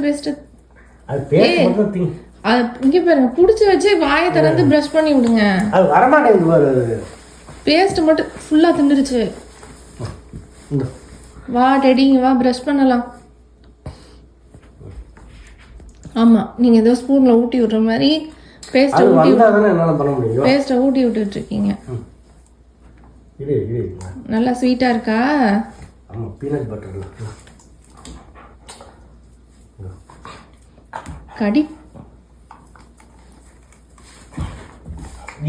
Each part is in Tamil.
பேஸ்ட் அது பேஸ்ட் மட்டும் திங். இங்க பாருங்க புடிச்சு வச்சு வாயை திறந்து பிரஷ் பண்ணி விடுங்க. அது வர மாட்டேங்குது பாரு. பேஸ்ட் மட்டும் ஃபுல்லா தின்னுருச்சு. வா டெடி வா பிரஷ் பண்ணலாம். ஆமா நீங்க ஏதோ ஸ்பூன்ல ஊட்டி விடுற மாதிரி பேஸ்ட் ஊட்டி வந்தாதானே என்னால பண்ண முடியும். பேஸ்ட் ஊட்டி விட்டுட்டு இருக்கீங்க. இது நல்லா ஸ்வீட்டா இருக்கா? ஆமா பீனட் பட்டர். கடி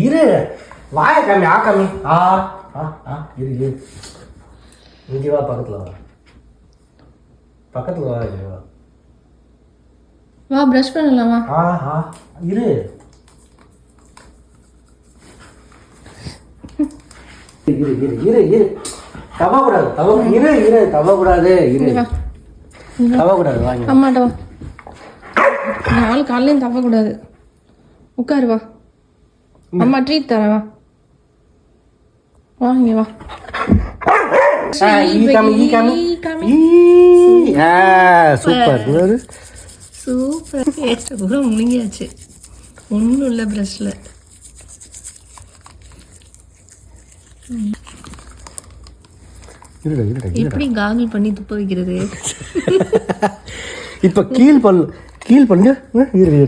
இரு வாய காமி ஆகாமி இரு இங்கே வா பக்கத்துல வா வா பிரஷ் பண்ணலாமா? இரு இரு இரு இரு இரு தவக்கூடாது தவக்கூடாது வாங்க அம்மாட்ட வா. நாலு காலையும் தவக்கூடாது. உட்காரு வா. அம்மா ட்ரீட் தரேன் வா. வா இங்க வா. Super super. பேஸ்ட் கூட முழுங்கியாச்சு. ஒன்றும் இல்லை ப்ரஷ்ல. எப்படி காகிள் பண்ணி துப்ப வைக்கிறது? இப்ப கீழ் பண்ணு இரு